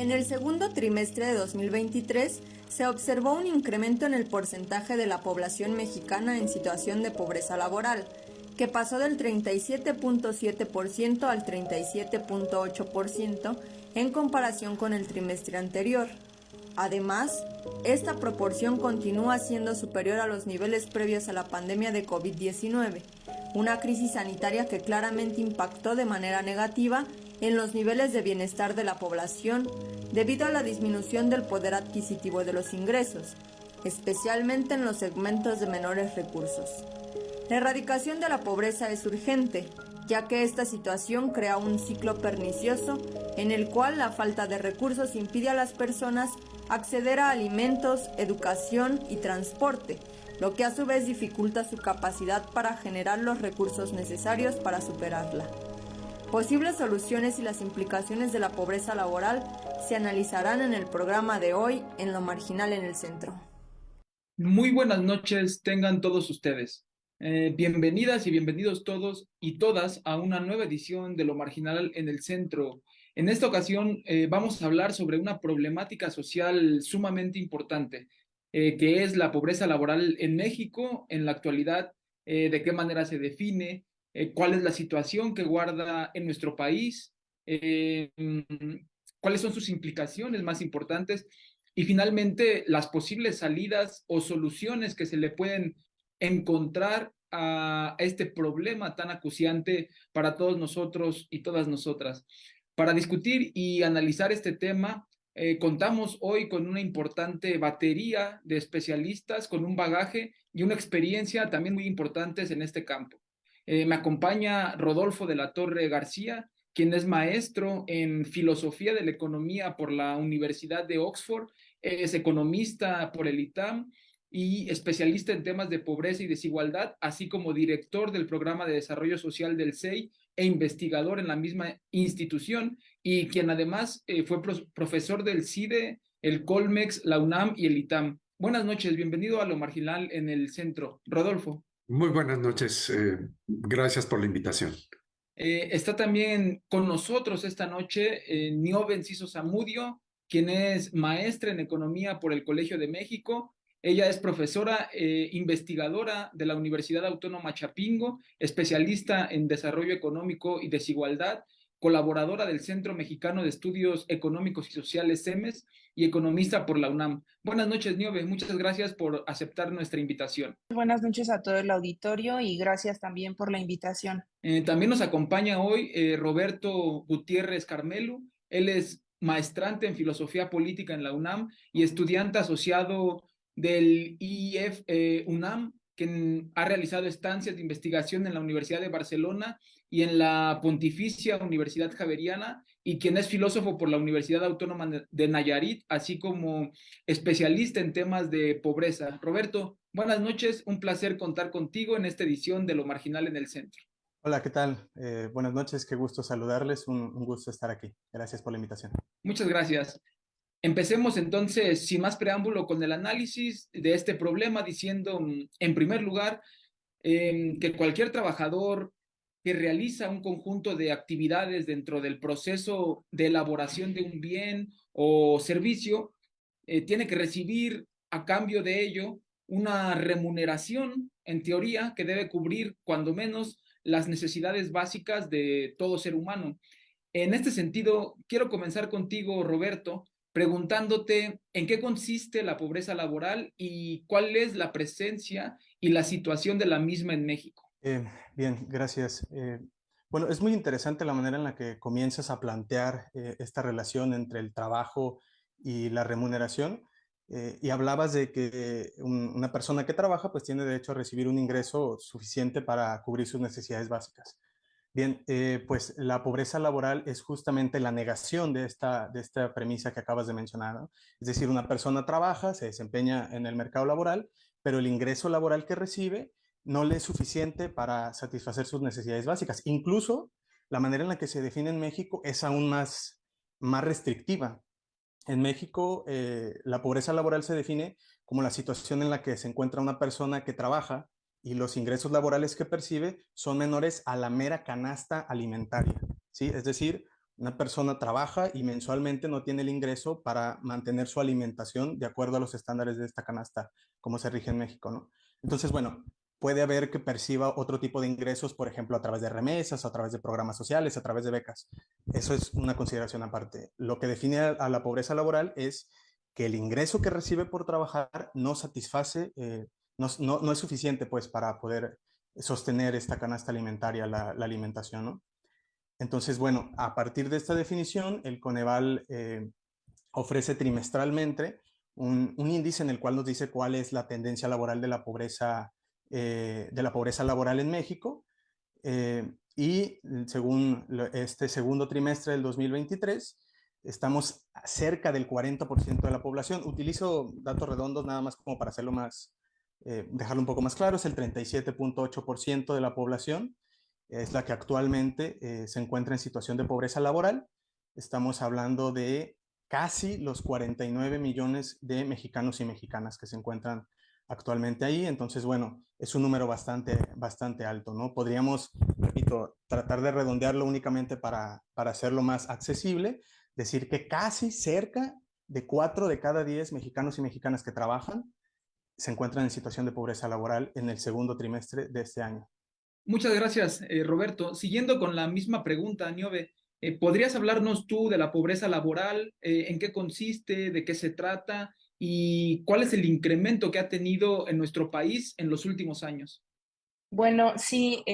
En el segundo trimestre de 2023 se observó un incremento en el porcentaje de la población mexicana en situación de pobreza laboral, que pasó del 37.7% al 37.8% en comparación con el trimestre anterior. Además, esta proporción continúa siendo superior a los niveles previos a la pandemia de COVID-19, una crisis sanitaria que claramente impactó de manera negativa en los niveles de bienestar de la población debido a la disminución del poder adquisitivo de los ingresos, especialmente en los segmentos de menores recursos. La erradicación de la pobreza es urgente, ya que esta situación crea un ciclo pernicioso en el cual la falta de recursos impide a las personas acceder a alimentos, educación y transporte, lo que a su vez dificulta su capacidad para generar los recursos necesarios para superarla. Posibles soluciones y las implicaciones de la pobreza laboral se analizarán en el programa de hoy en Lo Marginal en el Centro. Muy buenas noches tengan todos ustedes. Bienvenidas y bienvenidos todos y todas a una nueva edición de Lo Marginal en el Centro. En esta ocasión vamos a hablar sobre una problemática social sumamente importante, que es la pobreza laboral en México en la actualidad, de qué manera se define, cuál es la situación que guarda en nuestro país, cuáles son sus implicaciones más importantes y finalmente las posibles salidas o soluciones que se le pueden encontrar a este problema tan acuciante para todos nosotros y todas nosotras. Para discutir y analizar este tema, contamos hoy con una importante batería de especialistas con un bagaje y una experiencia también muy importantes en este campo. Me acompaña Rodolfo de la Torre García, quien es maestro en Filosofía de la Economía por la Universidad de Oxford, es economista por el ITAM y especialista en temas de pobreza y desigualdad, así como director del Programa de Desarrollo Social del SEI e investigador en la misma institución, y quien además fue profesor del CIDE, el Colmex, la UNAM y el ITAM. Buenas noches, bienvenido a Lo Marginal en el Centro. Rodolfo. Muy buenas noches, gracias por la invitación. Está también con nosotros esta noche Niobe Enciso Zamudio, quien es maestra en Economía por el Colegio de México. Ella es profesora investigadora de la Universidad Autónoma Chapingo, especialista en desarrollo económico y desigualdad, colaboradora del Centro Mexicano de Estudios Económicos y Sociales, CEMES, y economista por la UNAM. Buenas noches, Niobe. Muchas gracias por aceptar nuestra invitación. Buenas noches a todo el auditorio y gracias también por la invitación. También nos acompaña hoy Roberto Gutiérrez Carmelo. Él es maestrante en Filosofía Política en la UNAM y estudiante asociado del IEF UNAM, quien ha realizado estancias de investigación en la Universidad de Barcelona y en la Pontificia Universidad Javeriana, y quien es filósofo por la Universidad Autónoma de Nayarit, así como especialista en temas de pobreza. Roberto, buenas noches, un placer contar contigo en esta edición de Lo Marginal en el Centro. Hola, ¿qué tal? Buenas noches, qué gusto saludarles, un gusto estar aquí. Gracias por la invitación. Muchas gracias. Empecemos entonces, sin más preámbulo, con el análisis de este problema, diciendo, en primer lugar, que cualquier trabajador que realiza un conjunto de actividades dentro del proceso de elaboración de un bien o servicio, tiene que recibir a cambio de ello una remuneración, en teoría, que debe cubrir cuando menos las necesidades básicas de todo ser humano. En este sentido, quiero comenzar contigo, Roberto, preguntándote en qué consiste la pobreza laboral y cuál es la presencia y la situación de la misma en México. Bien, gracias. Bueno, es muy interesante la manera en la que comienzas a plantear esta relación entre el trabajo y la remuneración. Y hablabas de que una persona que trabaja pues tiene derecho a recibir un ingreso suficiente para cubrir sus necesidades básicas. Bien, pues la pobreza laboral es justamente la negación de esta premisa que acabas de mencionar, ¿no? Es decir, una persona trabaja, se desempeña en el mercado laboral, pero el ingreso laboral que recibe no le es suficiente para satisfacer sus necesidades básicas. Incluso la manera en la que se define en México es aún más restrictiva. En México, la pobreza laboral se define como la situación en la que se encuentra una persona que trabaja y los ingresos laborales que percibe son menores a la mera canasta alimentaria, ¿sí? Es decir, Una persona trabaja y mensualmente no tiene el ingreso para mantener su alimentación de acuerdo a los estándares de esta canasta, como se rige en México, ¿no? Entonces, bueno, puede haber que perciba otro tipo de ingresos, por ejemplo, a través de remesas, a través de programas sociales, a través de becas. Eso es una consideración aparte. Lo que define a la pobreza laboral es que el ingreso que recibe por trabajar no satisface, no es suficiente pues para poder sostener esta canasta alimentaria, la alimentación, ¿no? Entonces, bueno, a partir de esta definición, el Coneval ofrece trimestralmente un índice en el cual nos dice cuál es la tendencia laboral de la pobreza laboral en México. Y según este segundo trimestre del 2023, estamos cerca del 40% de la población. Utilizo datos redondos nada más como para hacerlo más, dejarlo un poco más claro. Es el 37.8% de la población es la que actualmente se encuentra en situación de pobreza laboral. Estamos hablando de casi los 49 millones de mexicanos y mexicanas que se encuentran actualmente ahí. Entonces, bueno, es un número bastante alto, ¿no? Podríamos, repito, tratar de redondearlo únicamente para hacerlo más accesible, decir que casi cerca de 4 de cada 10 mexicanos y mexicanas que trabajan se encuentran en situación de pobreza laboral en el segundo trimestre de este año. Muchas gracias, Roberto. Siguiendo con la misma pregunta, Niobe, ¿podrías hablarnos tú de la pobreza laboral? ¿En qué consiste? ¿De qué se trata? ¿Y cuál es el incremento que ha tenido en nuestro país en los últimos años? Bueno, sí,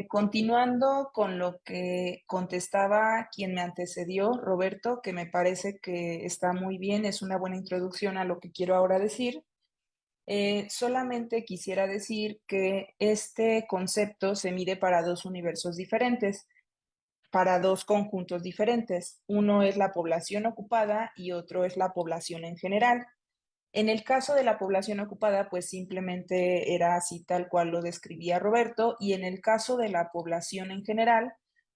continuando con lo que contestaba quien me antecedió, Roberto, que me parece que está muy bien, es una buena introducción a lo que quiero ahora decir. Solamente quisiera decir que este concepto se mide para dos universos diferentes, para dos conjuntos diferentes. Uno es la población ocupada y otro es la población en general. En el caso de la población ocupada, pues simplemente era así tal cual lo describía Roberto, y en el caso de la población en general,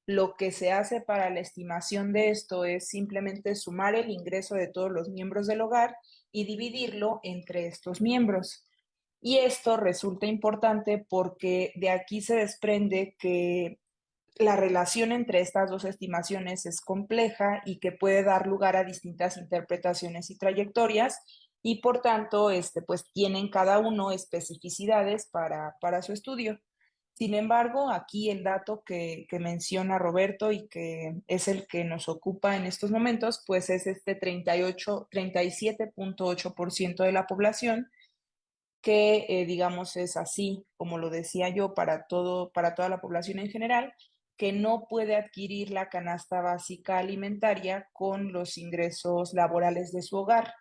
lo que se hace para la estimación de esto es simplemente sumar el ingreso de todos los miembros del hogar y dividirlo entre estos miembros. Y esto resulta importante porque de aquí se desprende que la relación entre estas dos estimaciones es compleja y que puede dar lugar a distintas interpretaciones y trayectorias y por tanto, pues tienen cada uno especificidades para su estudio. Sin embargo, aquí el dato que menciona Roberto y que es el que nos ocupa en estos momentos, pues es este 37.8% de la población que digamos es así, como lo decía yo, para toda la población en general, que no puede adquirir la canasta básica alimentaria con los ingresos laborales de su hogar.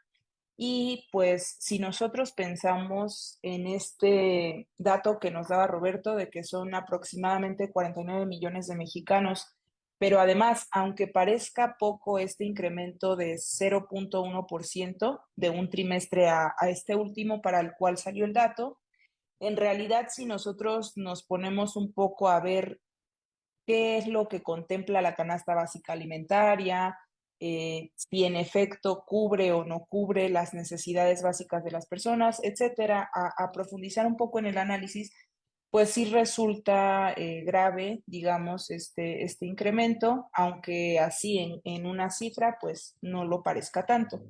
Y pues si nosotros pensamos en este dato que nos daba Roberto de que son aproximadamente 49 millones de mexicanos, pero además, aunque parezca poco este incremento de 0.1% de un trimestre a este último para el cual salió el dato, en realidad si nosotros nos ponemos un poco a ver qué es lo que contempla la canasta básica alimentaria, si en efecto cubre o no cubre las necesidades básicas de las personas, etcétera, a profundizar un poco en el análisis, pues sí resulta grave, digamos, este incremento, aunque así en una cifra, pues no lo parezca tanto.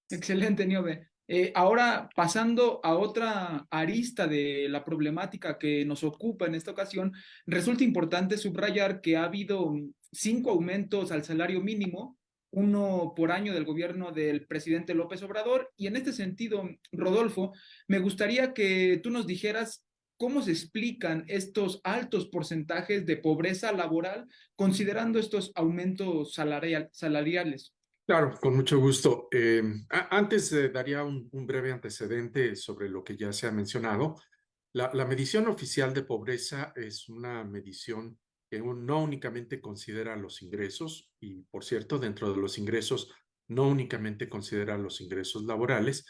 Excelente, Niobe. Ahora, pasando a otra arista de la problemática que nos ocupa en esta ocasión, resulta importante subrayar que ha habido 5 aumentos al salario mínimo, uno por año del gobierno del presidente López Obrador. Y en este sentido, Rodolfo, me gustaría que tú nos dijeras cómo se explican estos altos porcentajes de pobreza laboral considerando estos aumentos salariales. Claro, con mucho gusto. Antes daría un breve antecedente sobre lo que ya se ha mencionado. La medición oficial de pobreza es una medición que no únicamente considera los ingresos, y por cierto, dentro de los ingresos no únicamente considera los ingresos laborales,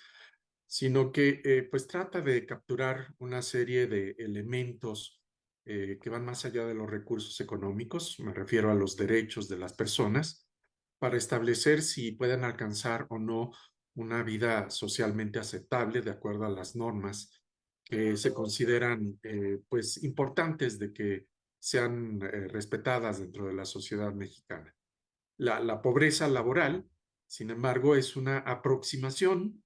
sino que pues trata de capturar una serie de elementos que van más allá de los recursos económicos, me refiero a los derechos de las personas, para establecer si pueden alcanzar o no una vida socialmente aceptable de acuerdo a las normas que se consideran pues importantes de que sean respetadas dentro de la sociedad mexicana. la pobreza laboral. Sin embargo, es una aproximación,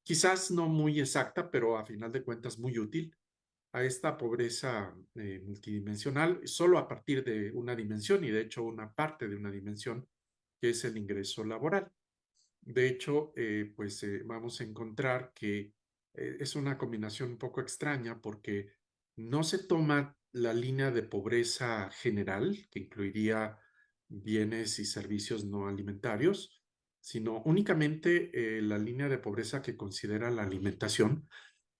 quizás no muy exacta, pero a final de cuentas muy útil a esta pobreza multidimensional, solo a partir de una dimensión, y de hecho una parte de una dimensión, que es el ingreso laboral. De hecho, vamos a encontrar que es una combinación un poco extraña porque no se toma la línea de pobreza general, que incluiría bienes y servicios no alimentarios, sino únicamente la línea de pobreza que considera la alimentación,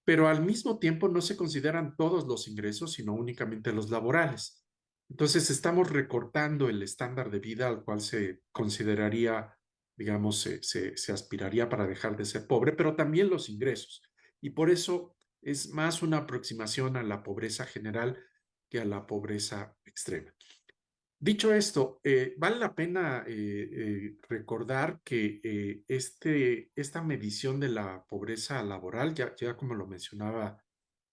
pero al mismo tiempo no se consideran todos los ingresos, sino únicamente los laborales. Entonces estamos recortando el estándar de vida al cual se consideraría, digamos, se aspiraría para dejar de ser pobre, pero también los ingresos. Y por eso es más una aproximación a la pobreza general que a la pobreza extrema. Dicho esto, vale la pena recordar que esta medición de la pobreza laboral, ya como lo mencionaba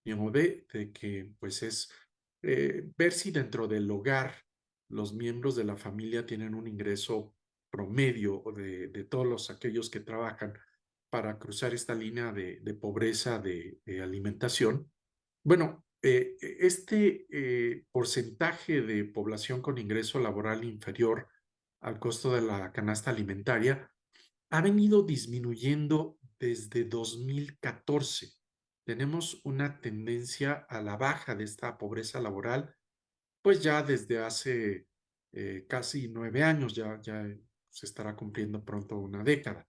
Niamode, de que pues es ver si dentro del hogar los miembros de la familia tienen un ingreso promedio de todos aquellos que trabajan para cruzar esta línea de pobreza de alimentación. Bueno, este porcentaje de población con ingreso laboral inferior al costo de la canasta alimentaria ha venido disminuyendo desde 2014. Tenemos una tendencia a la baja de esta pobreza laboral, pues ya desde hace casi 9 años, ya se estará cumpliendo pronto una década.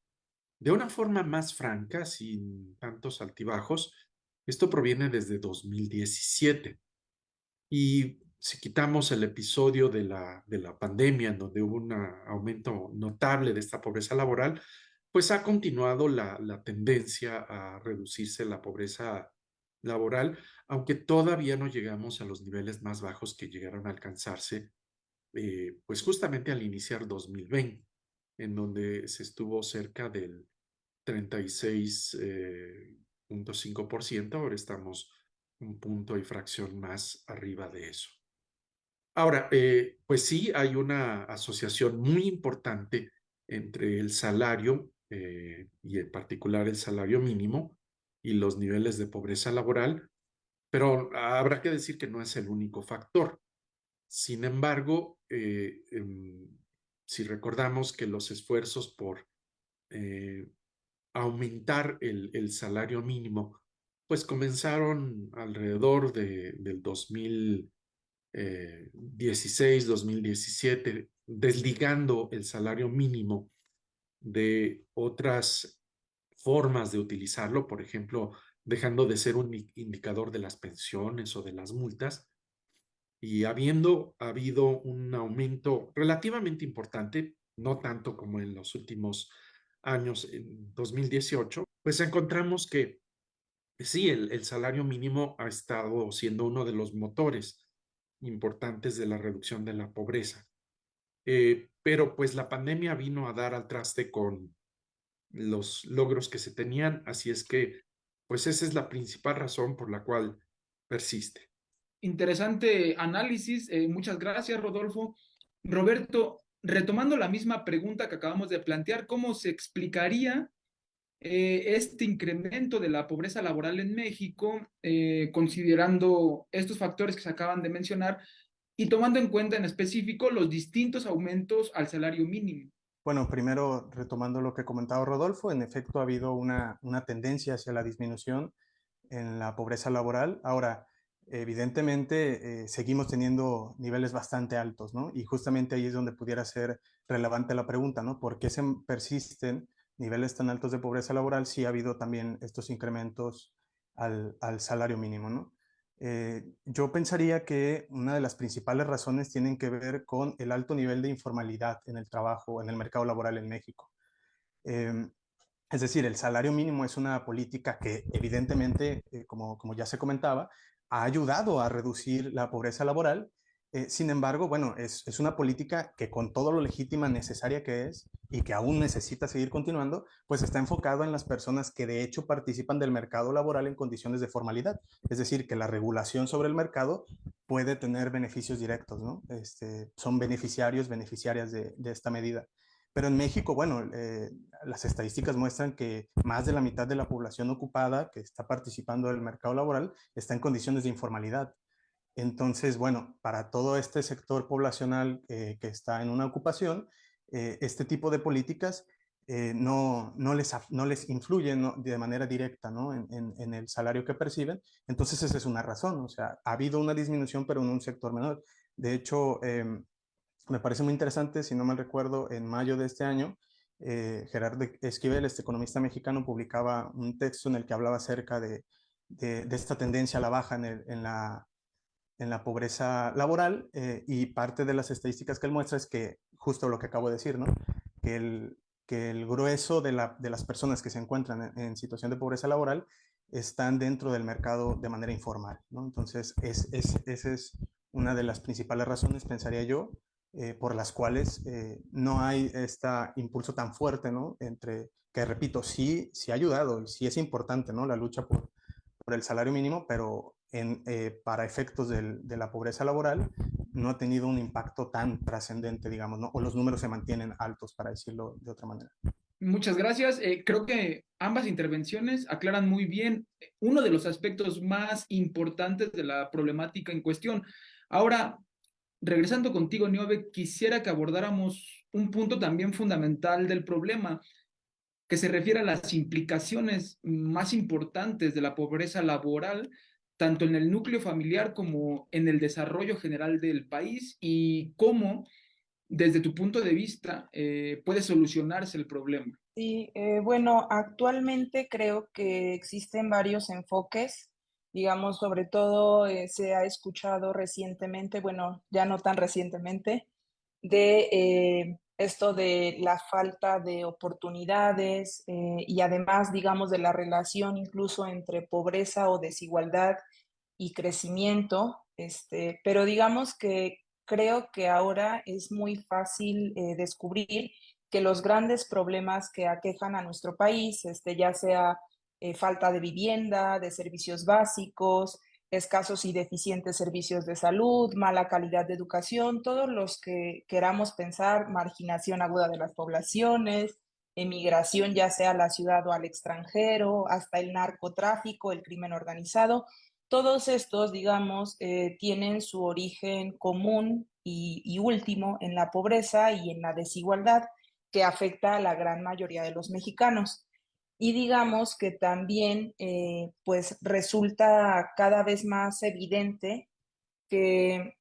De una forma más franca, sin tantos altibajos, esto proviene desde 2017. Y si quitamos el episodio de la pandemia, en donde hubo un aumento notable de esta pobreza laboral, pues ha continuado la tendencia a reducirse la pobreza laboral, aunque todavía no llegamos a los niveles más bajos que llegaron a alcanzarse, pues justamente al iniciar 2020, en donde se estuvo cerca del 36,5%, ahora estamos un punto y fracción más arriba de eso. Ahora, pues sí, hay una asociación muy importante entre el salario y en particular el salario mínimo y los niveles de pobreza laboral, pero habrá que decir que no es el único factor. Sin embargo, si recordamos que los esfuerzos por aumentar el salario mínimo, pues comenzaron alrededor del 2016, 2017, desligando el salario mínimo de otras formas de utilizarlo, por ejemplo, dejando de ser un indicador de las pensiones o de las multas, y habiendo habido un aumento relativamente importante, no tanto como en los últimos años, en 2018, pues encontramos que sí, el salario mínimo ha estado siendo uno de los motores importantes de la reducción de la pobreza. Pero pues la pandemia vino a dar al traste con los logros que se tenían, así es que pues esa es la principal razón por la cual persiste. Interesante análisis. Muchas gracias, Rodolfo. Roberto, retomando la misma pregunta que acabamos de plantear, ¿cómo se explicaría este incremento de la pobreza laboral en México, considerando estos factores que se acaban de mencionar y tomando en cuenta en específico los distintos aumentos al salario mínimo? Bueno, primero retomando lo que comentaba Rodolfo, en efecto ha habido una tendencia hacia la disminución en la pobreza laboral. Ahora, evidentemente, seguimos teniendo niveles bastante altos, ¿no? Y justamente ahí es donde pudiera ser relevante la pregunta, ¿no? ¿Por qué se persisten niveles tan altos de pobreza laboral si ha habido también estos incrementos al salario mínimo, ¿no? Yo pensaría que una de las principales razones tienen que ver con el alto nivel de informalidad en el trabajo, en el mercado laboral en México. Es decir, el salario mínimo es una política que evidentemente, como ya se comentaba, ha ayudado a reducir la pobreza laboral. Sin embargo, bueno, es una política que con todo lo legítima, necesaria que es y que aún necesita seguir continuando, pues está enfocado en las personas que de hecho participan del mercado laboral en condiciones de formalidad. Es decir, que la regulación sobre el mercado puede tener beneficios directos, ¿no? Son beneficiarias de esta medida. Pero en México, bueno, las estadísticas muestran que más de la mitad de la población ocupada que está participando del mercado laboral está en condiciones de informalidad. Entonces, bueno, para todo este sector poblacional que está en una ocupación, este tipo de políticas no les influyen, ¿no?, de manera directa, ¿no?, en el salario que perciben. Entonces, esa es una razón. O sea, ha habido una disminución, pero en un sector menor. De hecho, me parece muy interesante, si no mal recuerdo, en mayo de este año, Gerardo Esquivel, este economista mexicano, publicaba un texto en el que hablaba acerca de esta tendencia a la baja en la pobreza laboral, y parte de las estadísticas que él muestra es que justo lo que acabo de decir, ¿no? Que el grueso de las personas que se encuentran en situación de pobreza laboral están dentro del mercado de manera informal, ¿no? Entonces, esa es una de las principales razones, pensaría yo, por las cuales no hay este impulso tan fuerte, ¿no? Que repito, sí ha ayudado y sí es importante, ¿no?, la lucha por el salario mínimo, pero para efectos de la pobreza laboral no ha tenido un impacto tan trascendente, digamos, ¿no? O los números se mantienen altos, para decirlo de otra manera. Muchas gracias. Creo que ambas intervenciones aclaran muy bien uno de los aspectos más importantes de la problemática en cuestión. Ahora, regresando contigo, Niobe, quisiera que abordáramos un punto también fundamental del problema, que se refiere a las implicaciones más importantes de la pobreza laboral, tanto en el núcleo familiar como en el desarrollo general del país, y cómo, desde tu punto de vista, puede solucionarse el problema. Sí, bueno, actualmente creo que existen varios enfoques, digamos, sobre todo se ha escuchado recientemente, bueno, ya no tan recientemente, de esto de la falta de oportunidades, y además, digamos, de la relación incluso entre pobreza o desigualdad y crecimiento, pero digamos que creo que ahora es muy fácil descubrir que los grandes problemas que aquejan a nuestro país, ya sea falta de vivienda, de servicios básicos, escasos y deficientes servicios de salud, mala calidad de educación, todos los que queramos pensar, marginación aguda de las poblaciones, emigración ya sea a la ciudad o al extranjero, hasta el narcotráfico, el crimen organizado, todos estos, digamos, tienen su origen común y último en la pobreza y en la desigualdad que afecta a la gran mayoría de los mexicanos. Y digamos que también, pues resulta cada vez más evidente que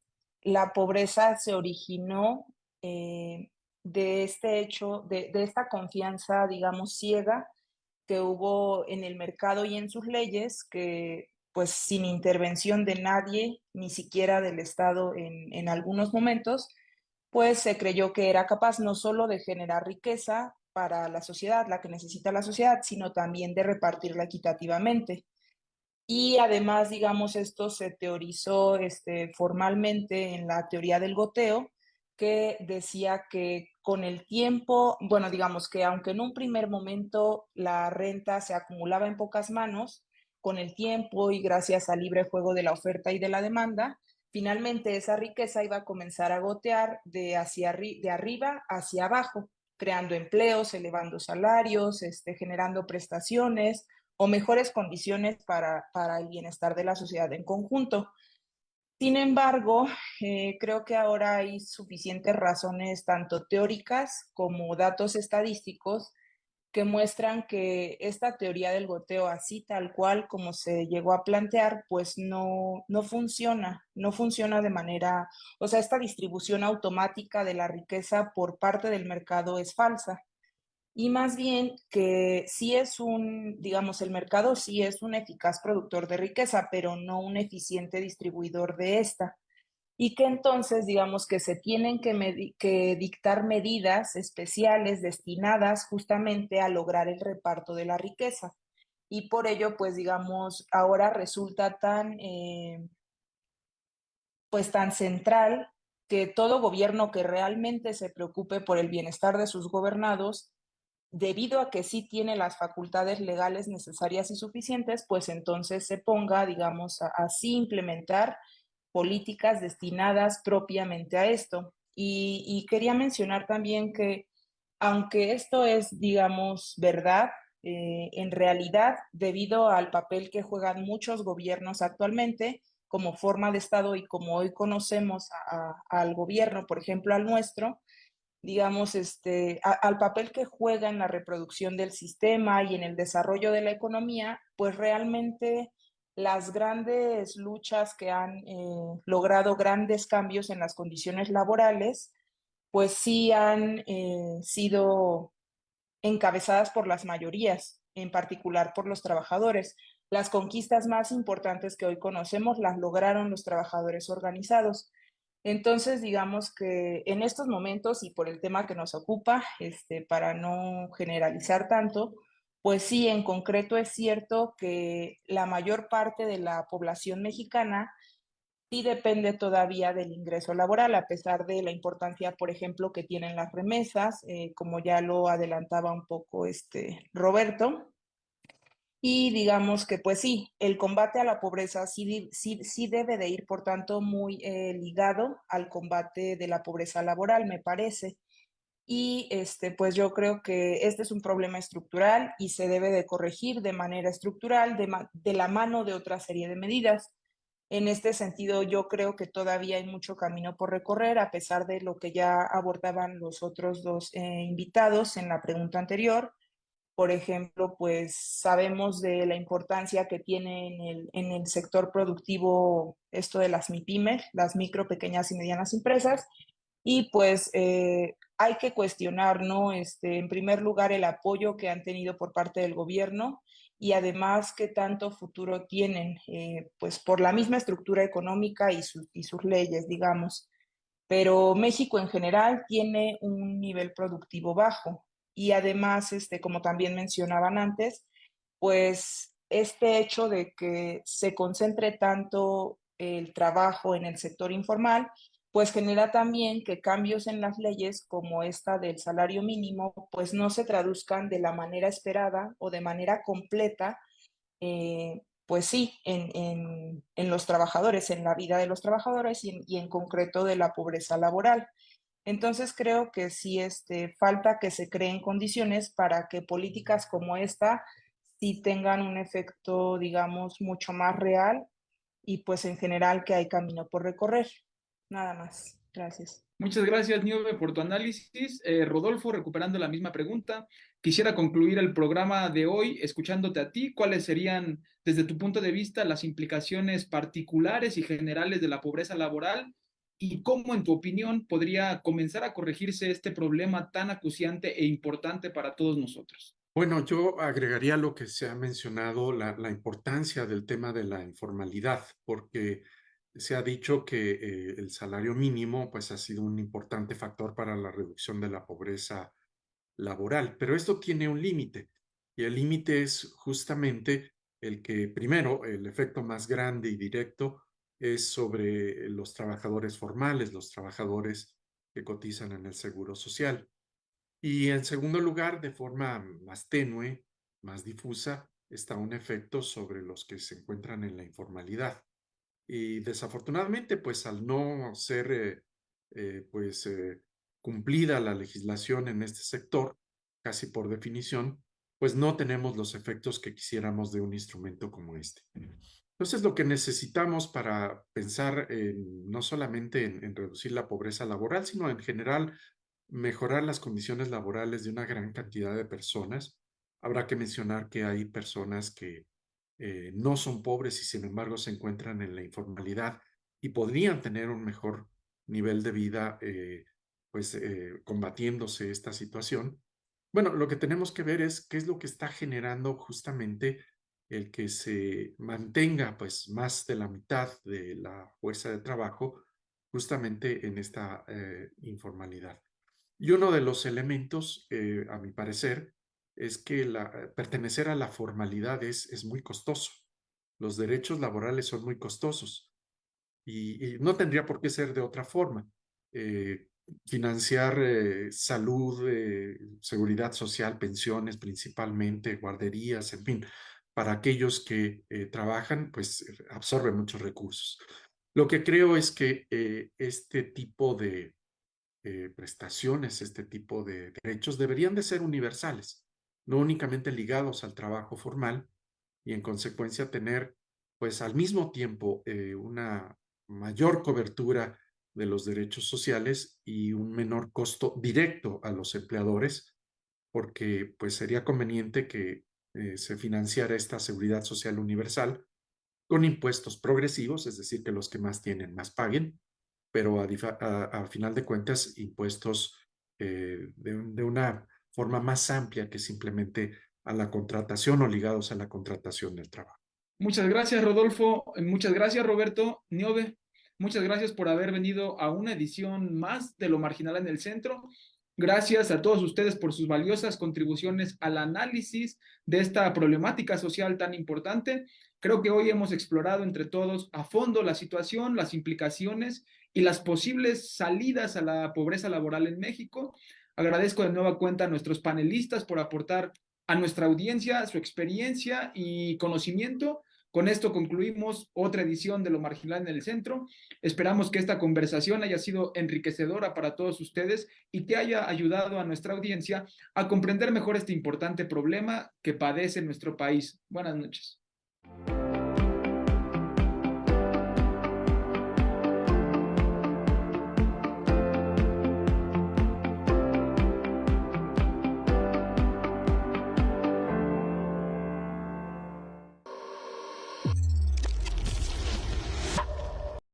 la pobreza se originó de este hecho, de esta confianza, digamos, ciega que hubo en el mercado y en sus leyes, que pues sin intervención de nadie, ni siquiera del Estado en algunos momentos, pues se creyó que era capaz no solo de generar riqueza para la sociedad, la que necesita la sociedad, sino también de repartirla equitativamente. Y además, digamos, esto se teorizó formalmente en la teoría del goteo, que decía que con el tiempo, bueno, digamos que aunque en un primer momento la renta se acumulaba en pocas manos, con el tiempo y gracias al libre juego de la oferta y de la demanda, finalmente esa riqueza iba a comenzar a gotear de arriba hacia abajo, creando empleos, elevando salarios, generando prestaciones o mejores condiciones para el bienestar de la sociedad en conjunto. Sin embargo, creo que ahora hay suficientes razones, tanto teóricas como datos estadísticos, que muestran que esta teoría del goteo, así tal cual como se llegó a plantear, pues no funciona, no funciona de manera, o sea, esta distribución automática de la riqueza por parte del mercado es falsa. Y más bien que sí es digamos, el mercado sí es un eficaz productor de riqueza, pero no un eficiente distribuidor de esta. Y que entonces, digamos, que se tienen que dictar medidas especiales destinadas justamente a lograr el reparto de la riqueza. Y por ello, pues, digamos, ahora resulta pues, tan central que todo gobierno que realmente se preocupe por el bienestar de sus gobernados, debido a que sí tiene las facultades legales necesarias y suficientes, pues entonces se ponga, digamos, así implementar políticas destinadas propiamente a esto. Y quería mencionar también que aunque esto es, digamos, verdad, en realidad, debido al papel que juegan muchos gobiernos actualmente como forma de Estado y como hoy conocemos al gobierno, por ejemplo, al nuestro, digamos, al papel que juega en la reproducción del sistema y en el desarrollo de la economía, pues realmente las grandes luchas que han logrado grandes cambios en las condiciones laborales, pues sí han sido encabezadas por las mayorías, en particular por los trabajadores. Las conquistas más importantes que hoy conocemos las lograron los trabajadores organizados. Entonces, digamos que en estos momentos y por el tema que nos ocupa, para no generalizar tanto, pues sí, en concreto es cierto que la mayor parte de la población mexicana sí depende todavía del ingreso laboral, a pesar de la importancia, por ejemplo, que tienen las remesas, como ya lo adelantaba un poco Roberto. Y digamos que pues sí, el combate a la pobreza sí debe de ir, por tanto, muy ligado al combate de la pobreza laboral, me parece. Y pues yo creo que este es un problema estructural y se debe de corregir de manera estructural, de la mano de otra serie de medidas. En este sentido, yo creo que todavía hay mucho camino por recorrer, a pesar de lo que ya abordaban los otros dos invitados en la pregunta anterior. Por ejemplo, pues sabemos de la importancia que tiene en el sector productivo esto de las MIPYMES, las micro, pequeñas y medianas empresas, y pues hay que cuestionar, ¿no? En primer lugar, el apoyo que han tenido por parte del gobierno y además qué tanto futuro tienen, pues por la misma estructura económica y sus leyes, digamos. Pero México en general tiene un nivel productivo bajo y además, como también mencionaban antes, pues este hecho de que se concentre tanto el trabajo en el sector informal, pues genera también que cambios en las leyes como esta del salario mínimo, pues no se traduzcan de la manera esperada o de manera completa, pues sí, en los trabajadores, en la vida de los trabajadores y en concreto de la pobreza laboral. Entonces creo que sí falta que se creen condiciones para que políticas como esta sí tengan un efecto, digamos, mucho más real y pues en general que hay camino por recorrer. Nada más. Gracias. Muchas gracias, Nieve, por tu análisis. Rodolfo, recuperando la misma pregunta, quisiera concluir el programa de hoy escuchándote a ti. ¿Cuáles serían, desde tu punto de vista, las implicaciones particulares y generales de la pobreza laboral? ¿Y cómo, en tu opinión, podría comenzar a corregirse este problema tan acuciante e importante para todos nosotros? Bueno, yo agregaría lo que se ha mencionado, la importancia del tema de la informalidad, porque se ha dicho que el salario mínimo pues, ha sido un importante factor para la reducción de la pobreza laboral, pero esto tiene un límite y el límite es justamente el que, primero, el efecto más grande y directo es sobre los trabajadores formales, los trabajadores que cotizan en el Seguro Social. Y en segundo lugar, de forma más tenue, más difusa, está un efecto sobre los que se encuentran en la informalidad. Y desafortunadamente, pues al no ser cumplida la legislación en este sector, casi por definición, pues no tenemos los efectos que quisiéramos de un instrumento como este. Entonces, lo que necesitamos para pensar no solamente en reducir la pobreza laboral, sino en general mejorar las condiciones laborales de una gran cantidad de personas. Habrá que mencionar que hay personas que no son pobres y sin embargo se encuentran en la informalidad y podrían tener un mejor nivel de vida combatiéndose esta situación. Bueno, lo que tenemos que ver es qué es lo que está generando justamente el que se mantenga pues más de la mitad de la fuerza de trabajo justamente en esta informalidad. Y uno de los elementos, a mi parecer, es que pertenecer a la formalidad es muy costoso. Los derechos laborales son muy costosos y no tendría por qué ser de otra forma. Financiar salud, seguridad social, pensiones principalmente, guarderías, en fin, para aquellos que trabajan, pues absorbe muchos recursos. Lo que creo es que este tipo de prestaciones, este tipo de derechos deberían de ser universales, no únicamente ligados al trabajo formal y en consecuencia tener pues al mismo tiempo una mayor cobertura de los derechos sociales y un menor costo directo a los empleadores, porque pues sería conveniente que se financiara esta seguridad social universal con impuestos progresivos, es decir, que los que más tienen más paguen, pero a final de cuentas impuestos de una forma más amplia que simplemente a la contratación o ligados a la contratación del trabajo. Muchas gracias, Rodolfo. Muchas gracias, Roberto. Niobe, muchas gracias por haber venido a una edición más de Lo Marginal en el Centro. Gracias a todos ustedes por sus valiosas contribuciones al análisis de esta problemática social tan importante. Creo que hoy hemos explorado entre todos a fondo la situación, las implicaciones y las posibles salidas a la pobreza laboral en México. Agradezco de nueva cuenta a nuestros panelistas por aportar a nuestra audiencia su experiencia y conocimiento. Con esto concluimos otra edición de Lo Marginal en el Centro. Esperamos que esta conversación haya sido enriquecedora para todos ustedes y que haya ayudado a nuestra audiencia a comprender mejor este importante problema que padece nuestro país. Buenas noches.